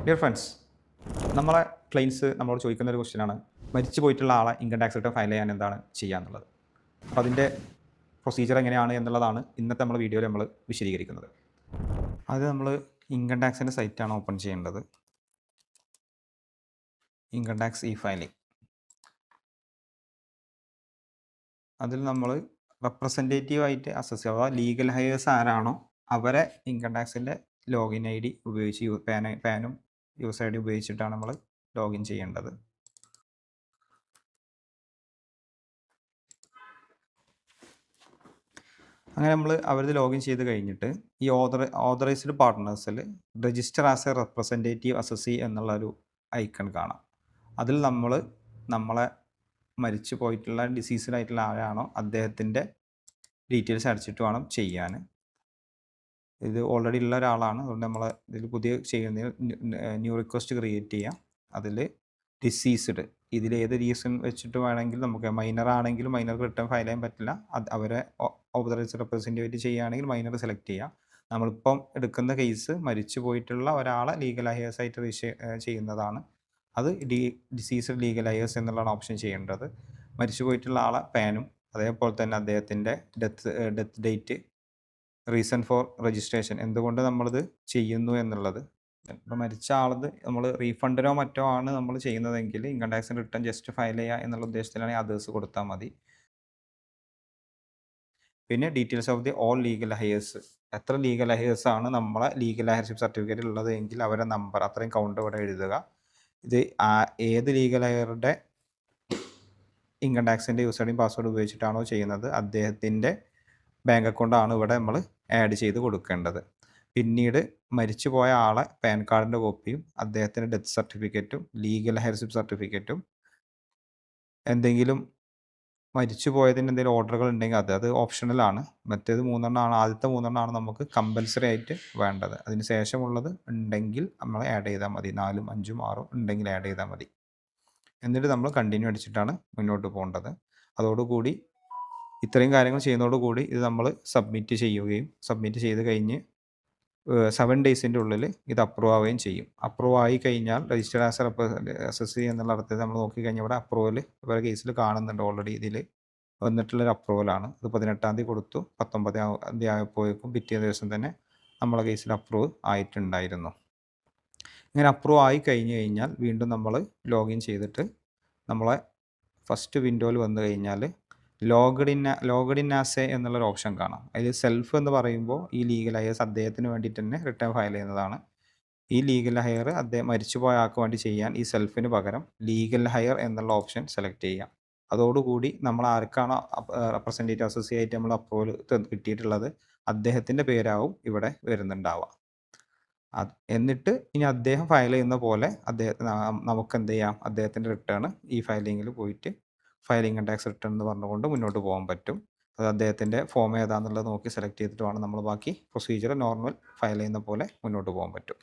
Dear friends, നമ്മളെ clients നമ്മളോട് ചോദിക്കുന്ന ഒരു ക്വസ്റ്റ്യനാണ്, മരിച്ചു പോയിട്ടുള്ള ആളെ ഇൻകം ടാക്സ് റിട്ടേൺ ഫയൽ ചെയ്യാൻ എന്താണ് ചെയ്യുക എന്നുള്ളത്. അപ്പോൾ അതിൻ്റെ പ്രൊസീജിയർ എങ്ങനെയാണ് എന്നുള്ളതാണ് ഇന്നത്തെ നമ്മുടെ വീഡിയോയിൽ നമ്മൾ വിശദീകരിക്കുന്നത്. അത് നമ്മൾ ഇൻകം ടാക്സിൻ്റെ സൈറ്റാണ് ഓപ്പൺ ചെയ്യേണ്ടത്. Income tax E filing. അതിൽ നമ്മൾ റെപ്രസെൻറ്റേറ്റീവായിട്ട് അസസ് ചെയ്യുക, അഥവാ ലീഗൽ ഹയേഴ്സ് ആരാണോ അവരെ ഇൻകം ടാക്സിൻ്റെ ലോഗിൻ ഐ ഡി ഉപയോഗിച്ച് പാനും യൂസർ ഐ ഡി ഉപയോഗിച്ചിട്ടാണ് നമ്മൾ ലോഗിൻ ചെയ്യേണ്ടത്. അങ്ങനെ നമ്മൾ അവരത് ലോഗിൻ ചെയ്ത് കഴിഞ്ഞിട്ട് ഈ ഓതറൈസ്ഡ് പാർട്ട്നേഴ്സിൽ register as a representative assessee എന്നുള്ളൊരു ഐക്കൺ കാണാം. അതിൽ നമ്മളെ മരിച്ചു പോയിട്ടുള്ള ഡിസീസ്ഡായിട്ടുള്ള ആരാണോ അദ്ദേഹത്തിൻ്റെ ഡീറ്റെയിൽസ് അടിച്ചിട്ട് വേണം ചെയ്യാൻ. ഇത് ഓൾറെഡി ഉള്ള ഒരാളാണ്, അതുകൊണ്ട് നമ്മൾ ഇതിൽ പുതിയ ചെയ്യുന്നതിന് ന്യൂ റിക്വസ്റ്റ് ക്രിയേറ്റ് ചെയ്യാം. അതിൽ ഡിസീസ്ഡ്, ഇതിൽ ഏത് റീസൺ വെച്ചിട്ട് വേണമെങ്കിൽ നമുക്ക് മൈനർ ആണെങ്കിലും മൈനർക്ക് റിട്ടേൺ ഫയൽ ചെയ്യാൻ പറ്റില്ല. അവരെ ഓതറൈസ്ഡ് റെപ്രസെൻറ്റേറ്റീവ് ചെയ്യുകയാണെങ്കിൽ മൈനർ സെലക്ട് ചെയ്യാം. നമ്മളിപ്പം എടുക്കുന്ന കേസ് മരിച്ചു പോയിട്ടുള്ള ഒരാളെ ലീഗൽ ഹയേഴ്സ് ആയിട്ട് ചെയ്യുന്നതാണ്. അത് ഡിസീസ്ഡ് ലീഗൽ ഹയേഴ്സ് എന്നുള്ളതാണ് ഓപ്ഷൻ ചെയ്യേണ്ടത്. മരിച്ചു പോയിട്ടുള്ള ആളെ പാനും അതേപോലെ തന്നെ അദ്ദേഹത്തിൻ്റെ death date, reason for registration, എന്തുകൊണ്ട് നമ്മളിത് ചെയ്യുന്നു എന്നുള്ളത്. ഇപ്പോൾ മരിച്ച ആളത് നമ്മൾ റീഫണ്ടിനോ മറ്റോ ആണ് നമ്മൾ ചെയ്യുന്നതെങ്കിൽ ഇൻകം ടാക്സിന് റിട്ടേൺ ജസ്റ്റ് ഫയൽ ചെയ്യുക എന്നുള്ള ഉദ്ദേശത്തിലാണെങ്കിൽ അതേഴ്സ് കൊടുത്താൽ മതി. പിന്നെ details of the all legal hires, എത്ര ലീഗൽ ഹയേഴ്സ് ആണ് നമ്മളെ ലീഗൽ ഹയർഷിപ്പ് സർട്ടിഫിക്കറ്റ് ഉള്ളത് എങ്കിൽ അവരുടെ നമ്പർ, അത്രയും കൗണ്ട് ഇവിടെ എഴുതുക. ഇത് ഏത് ലീഗൽ ഹയറുടെ ഇൻകം ടാക്സിൻ്റെ യൂസർ ഐ ഡിയും പാസ്വേഡ് ഉപയോഗിച്ചിട്ടാണോ ചെയ്യുന്നത് അദ്ദേഹത്തിൻ്റെ ബാങ്ക് അക്കൗണ്ടാണ് ഇവിടെ നമ്മൾ ആഡ് ചെയ്ത് കൊടുക്കേണ്ടത്. പിന്നീട് മരിച്ചുപോയ ആളെ പാൻ കാർഡിൻ്റെ കോപ്പിയും അദ്ദേഹത്തിൻ്റെ ഡെത്ത് സർട്ടിഫിക്കറ്റും ലീഗൽ ഹയർഷിപ്പ് സർട്ടിഫിക്കറ്റും, എന്തെങ്കിലും മരിച്ചു പോയതിന് എന്തെങ്കിലും ഓർഡറുകൾ ഉണ്ടെങ്കിൽ അത് ഓപ്ഷണലാണ്. മറ്റേത് ആദ്യത്തെ മൂന്നെണ്ണമാണ് നമുക്ക് കമ്പൽസറി ആയിട്ട് വേണ്ടത്. അതിന് ശേഷമുള്ളത് ഉണ്ടെങ്കിൽ നമ്മൾ ആഡ് ചെയ്താൽ മതി. 4, 5, 6 ഉണ്ടെങ്കിൽ ആഡ് ചെയ്താൽ മതി. എന്നിട്ട് നമ്മൾ കണ്ടിന്യൂ അടിച്ചിട്ടാണ് മുന്നോട്ട് പോകേണ്ടത്. അതോടുകൂടി ഇത്രയും കാര്യങ്ങൾ ചെയ്യുന്നതോടുകൂടി ഇത് നമ്മൾ സബ്മിറ്റ് ചെയ്ത് കഴിഞ്ഞ് 7 ഡേയ്സിൻ്റെ ഉള്ളിൽ ഇത് അപ്രൂവ് ആവുകയും ചെയ്യും. അപ്രൂവ് ആയി കഴിഞ്ഞാൽ രജിസ്റ്റർ ആസ് അസസി എന്നുള്ള അർത്ഥത്തിൽ നമ്മൾ നോക്കിക്കഴിഞ്ഞാൽ ഇവിടെ അപ്രൂവൽ ഇവരുടെ കേസിൽ കാണുന്നുണ്ട്. ഓൾറെഡി ഇതിൽ വന്നിട്ടുള്ളൊരു അപ്രൂവലാണ്. ഇത് 18-ാം തീയതി കൊടുത്തു, 19-ാം തീയതി ആയപ്പോഴേക്കും പിറ്റേ ദിവസം തന്നെ നമ്മളെ കേസിൽ അപ്രൂവ് ആയിട്ടുണ്ടായിരുന്നു. ഇങ്ങനെ അപ്രൂവ് ആയി കഴിഞ്ഞ് കഴിഞ്ഞാൽ വീണ്ടും നമ്മൾ ലോഗിൻ ചെയ്തിട്ട് നമ്മളെ ഫസ്റ്റ് വിൻഡോയിൽ വന്നു കഴിഞ്ഞാൽ ലോഗഡ് ഇൻ ആസ് എ എന്നുള്ളൊരു ഓപ്ഷൻ കാണാം. അതിൽ സെൽഫ് എന്ന് പറയുമ്പോൾ ഈ ലീഗൽ ഹയർസ് അദ്ദേഹത്തിന് വേണ്ടിയിട്ട് തന്നെ റിട്ടേൺ ഫയൽ ചെയ്യുന്നതാണ്. ഈ ലീഗൽ ഹയർ അദ്ദേഹം മരിച്ചുപോയ ആൾക്ക് വേണ്ടി ചെയ്യാൻ ഈ സെൽഫിന് പകരം ലീഗൽ ഹയർ എന്നുള്ള ഓപ്ഷൻ സെലക്ട് ചെയ്യാം. അതോടുകൂടി നമ്മൾ ആർക്കാണോ റെപ്രസെൻറ്റേറ്റീവ് അസോസിയേറ്റ് ആയിട്ട് നമ്മൾ അപ്രൂവൽ കിട്ടിയിട്ടുള്ളത് അദ്ദേഹത്തിൻ്റെ പേരാവും ഇവിടെ വരുന്നുണ്ടാവുക. എന്നിട്ട് ഇനി അദ്ദേഹം ഫയൽ ചെയ്യുന്ന പോലെ നമുക്ക് എന്ത് ചെയ്യാം, അദ്ദേഹത്തിൻ്റെ റിട്ടേൺ ഈ ഫയലിങ്ങിൽ പോയിട്ട് ഫയൽ ഇൻകം ടാക്സ് റിട്ടേൺ എന്ന് പറഞ്ഞുകൊണ്ട് മുന്നോട്ട് പോകാൻ പറ്റും. അത് അദ്ദേഹത്തിൻ്റെ ഫോം ഏതാണെന്നുള്ളത് നോക്കി സെലക്ട് ചെയ്തിട്ട് വേണം നമ്മൾ ബാക്കി പ്രൊസീജിയർ നോർമൽ ഫയൽ ചെയ്യുന്ന പോലെ മുന്നോട്ട് പോകാൻ പറ്റും.